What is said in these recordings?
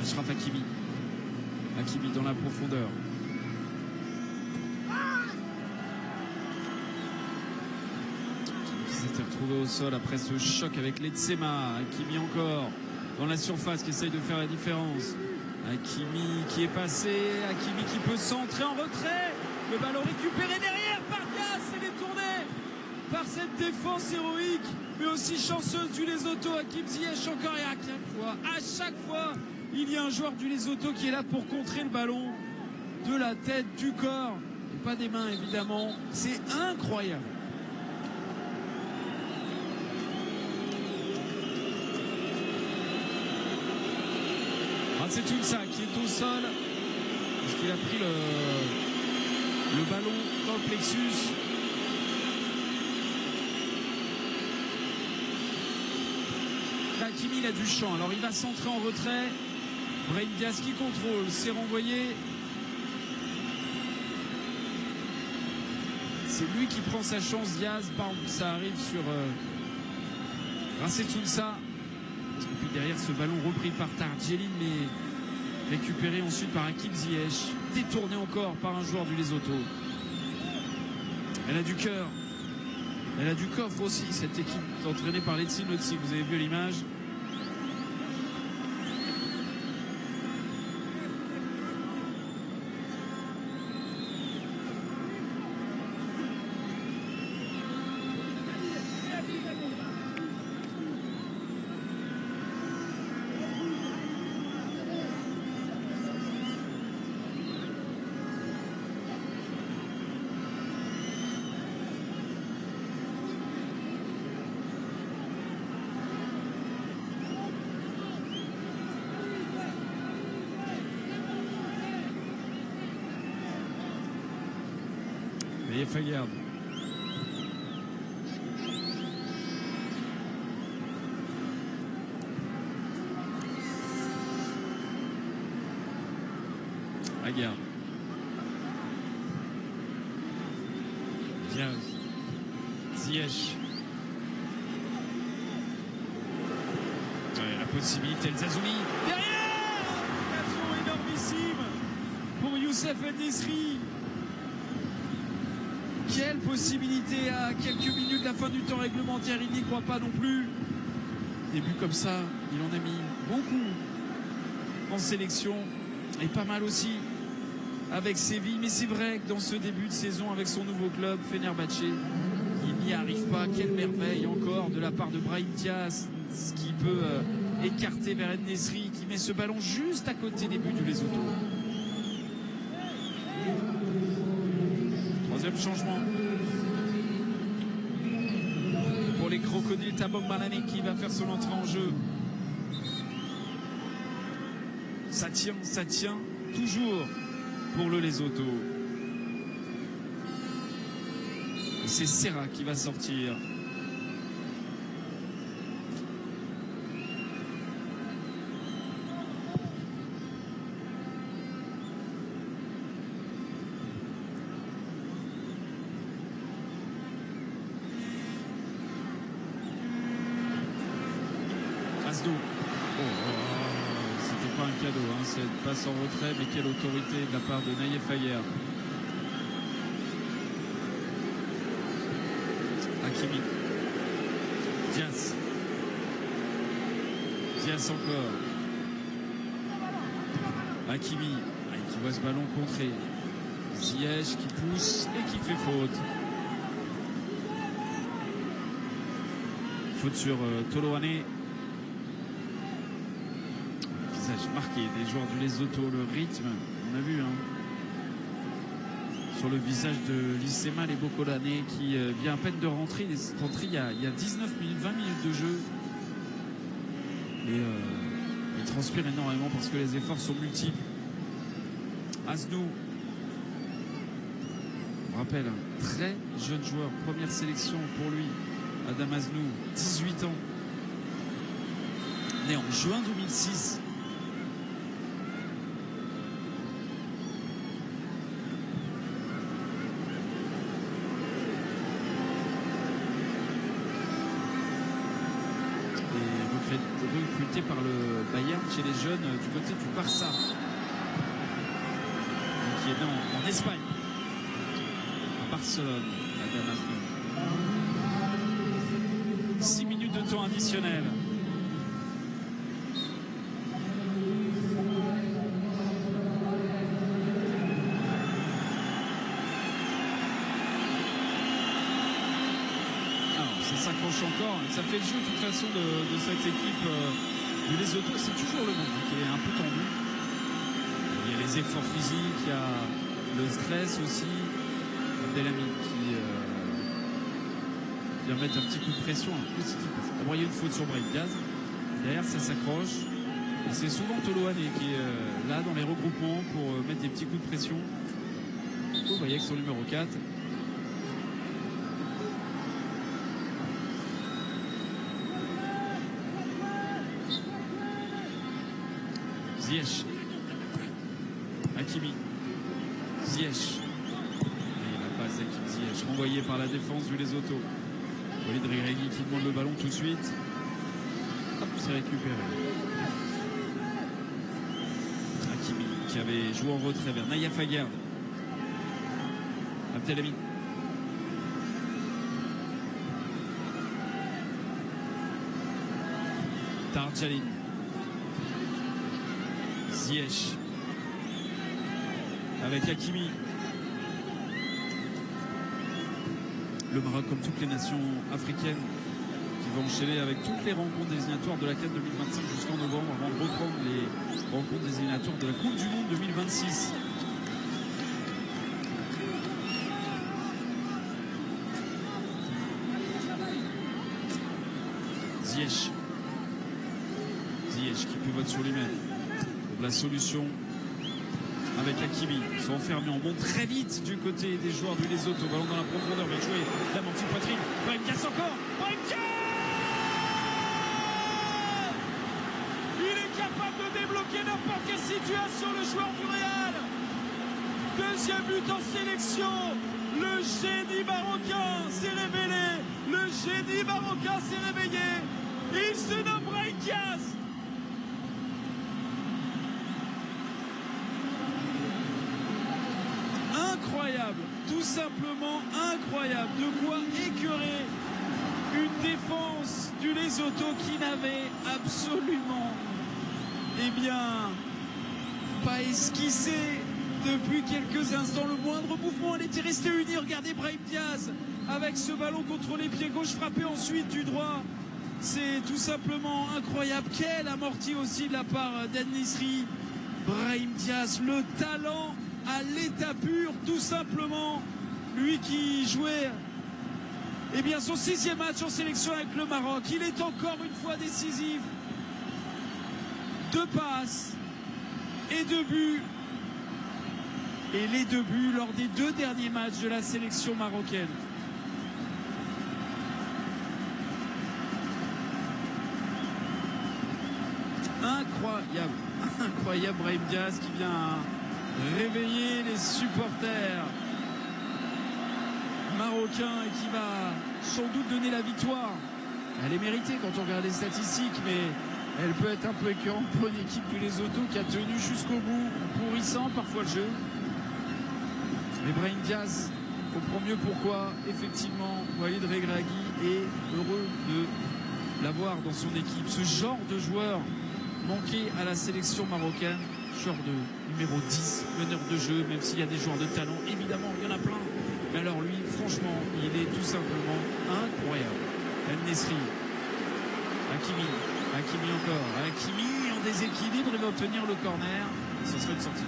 Achraf Hakimi. Hakimi dans la profondeur. Qui s'était retrouvé au sol après ce choc avec Letsema. Hakimi encore dans la surface qui essaye de faire la différence. Hakimi qui est passé. Hakimi qui peut centrer en retrait. Le ballon récupéré derrière par Diaz et détourné par cette défense héroïque mais aussi chanceuse du Lesotho. Hakim Ziyech encore, et à chaque fois il y a un joueur du Lesotho qui est là pour contrer le ballon de la tête, du corps et pas des mains évidemment. C'est incroyable. C'est tout ça qui est au sol parce qu'il a pris le ballon dans le plexus. Hakimi, il a du champ, alors il va centrer en retrait. Brahim Diaz qui contrôle, c'est renvoyé. C'est lui qui prend sa chance. Diaz, bam, ça arrive sur Rassetsounsa. Et puis derrière ce ballon repris par Tardjelin mais récupéré ensuite par Hakim Ziyech, détourné encore par un joueur du Lesotho. Elle a du cœur, elle a du coffre aussi, cette équipe entraînée par Letsi Notsi. Vous avez vu l'image. Et Fayard. Aguerd. Diaz. Ziyech. La possibilité, El Zazouli. Derrière! Occasion énormissime pour Youssef El-Nesri. Quelle possibilité à quelques minutes de la fin du temps réglementaire, il n'y croit pas non plus. Des buts comme ça, il en a mis beaucoup en sélection et pas mal aussi avec Séville. Mais c'est vrai que dans ce début de saison avec son nouveau club, Fenerbahçe, il n'y arrive pas. Quelle merveille encore de la part de Brahim Diaz, ce qui peut écarter vers El-Nesri qui met ce ballon juste à côté des buts du Lesotho. Troisième changement pour les crocodiles. Tabok Malani qui va faire son entrée en jeu. Ça tient toujours pour le Lesotho. C'est Serra qui va sortir. C'était pas un cadeau, hein, cette passe en retrait, mais quelle autorité de la part de Nayef Aguerd. Hakimi. Diaz encore. Hakimi qui voit ce ballon contré. Ziyech qui pousse et qui fait faute. Faute sur Toloane. Marqué des joueurs du Lesotho, le rythme, on a vu sur le visage de Lissema Lebokolane qui vient à peine de rentrer. Il y a 19 minutes, 20 minutes de jeu et il transpire énormément parce que les efforts sont multiples. Aznou, on rappelle, un très jeune joueur, première sélection pour lui, Adam Aznou, 18 ans, né en juin 2006. recruté par le Bayern chez les jeunes du côté du Barça, qui est né en Espagne, à Barcelone, à Damasco. 6 minutes de temps additionnel. Ça s'accroche encore, ça fait le jeu de toute façon de cette équipe du Lesotho. C'est toujours le monde qui est un peu tendu. Il y a les efforts physiques, il y a le stress aussi. Abdelhamid qui vient mettre un petit coup de pression. Il y a une faute sur Brahim Diaz. Derrière ça s'accroche. Et c'est souvent Toloane qui est là dans les regroupements pour mettre des petits coups de pression. Vous voyez que son numéro 4. Ziyech, Hakimi, Ziyech, et la passe d'Hakim Ziyech renvoyée par la défense du Lesotho. Walid Regragui qui demande le ballon tout de suite. Hop, c'est récupéré. Hakimi qui avait joué en retrait vers Naïef Aguerd. Abdelhamid. Tarjalin. Ziyech avec Hakimi. Le Maroc, comme toutes les nations africaines, qui vont enchaîner avec toutes les rencontres des éliminatoires de la CAN 2025 jusqu'en novembre, avant de reprendre les rencontres des éliminatoires de la Coupe du Monde 2026. Ziyech. Ziyech qui pivote sur lui-même. La solution avec Hakimi. Ils sont enfermés. On monte très vite du côté des joueurs du Lesotho. Ballon dans la profondeur. Bien joué. La montée poitrine. Brahim Diaz encore. Brahim Diaz! Il est capable de débloquer n'importe quelle situation, le joueur du Real. Deuxième but en sélection. Le génie marocain s'est révélé. Le génie marocain s'est réveillé. Il se nomme Brahim Diaz. Incroyable, tout simplement incroyable. De quoi écœurer une défense du Lesotho qui n'avait absolument, pas esquissé depuis quelques instants le moindre mouvement. Elle était restée unie. Regardez Brahim Diaz avec ce ballon contre les pieds gauche, frappé ensuite du droit. C'est tout simplement incroyable. Quelle amortie aussi de la part d'En-Nesyri. Brahim Diaz, le talent à l'état pur, tout simplement. Lui qui jouait son 6e match en sélection avec le Maroc. Il est encore une fois décisif. 2 passes et 2 buts. Et les 2 buts lors des 2 derniers matchs de la sélection marocaine. Incroyable. Incroyable Brahim Diaz qui vient réveiller les supporters marocains et qui va sans doute donner la victoire. Elle est méritée quand on regarde les statistiques, mais elle peut être un peu écœurante pour une équipe du Lesotho qui a tenu jusqu'au bout, en pourrissant parfois le jeu. Mais Brahim Diaz comprend mieux pourquoi, effectivement, Walid Regragui est heureux de l'avoir dans son équipe. Ce genre de joueur manqué à la sélection marocaine. Joueur de numéro 10, meneur de jeu, même s'il y a des joueurs de talent, évidemment, il y en a plein. Mais alors lui, franchement, il est tout simplement incroyable. En-Nesyri, Hakimi encore, Hakimi en déséquilibre, il va obtenir le corner, ce serait une sortie.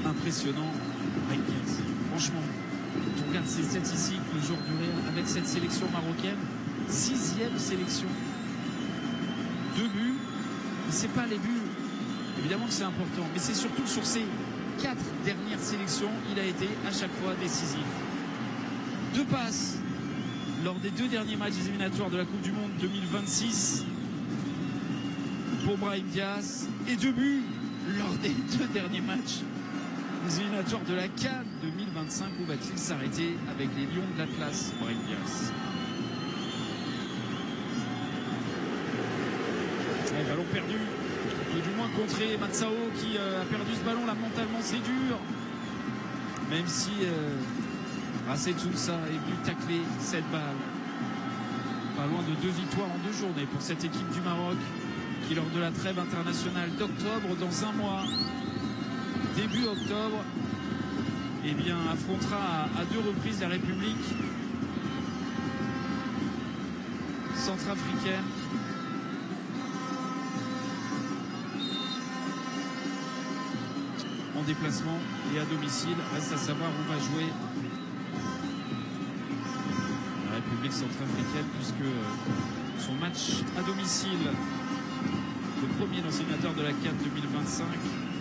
Impressionnant. Franchement, quand on regarde ses statistiques, le jour du Real avec cette sélection marocaine, 6e sélection, 2 buts. Et c'est pas les buts, évidemment que c'est important, mais c'est surtout sur ces 4 dernières sélections, il a été à chaque fois décisif. 2 passes lors des 2 derniers matchs des éliminatoires de la Coupe du Monde 2026 pour Brahim Diaz et 2 buts lors des 2 derniers matchs des éliminatoires de la CAN 2025. Où va-t-il s'arrêter avec les Lions de l'Atlas, Brahim Diaz? Ballon perdu, ou du moins contré. Matsao qui a perdu ce ballon là, mentalement c'est dur. Même si Rassetoussa est venu tacler cette balle. Pas loin de 2 victoires en 2 journées pour cette équipe du Maroc qui, lors de la trêve internationale d'octobre, dans un mois, début octobre, eh bien, affrontera à 2 reprises la République centrafricaine. En déplacement et à domicile. Reste à savoir où va jouer la République centrafricaine, puisque son match à domicile, le premier dans l'éliminatoire de la CAN 2025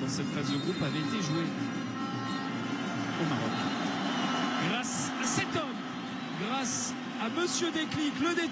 dans cette phase de groupe, avait été joué au Maroc. Grâce à cet homme, grâce à Monsieur Déclic, le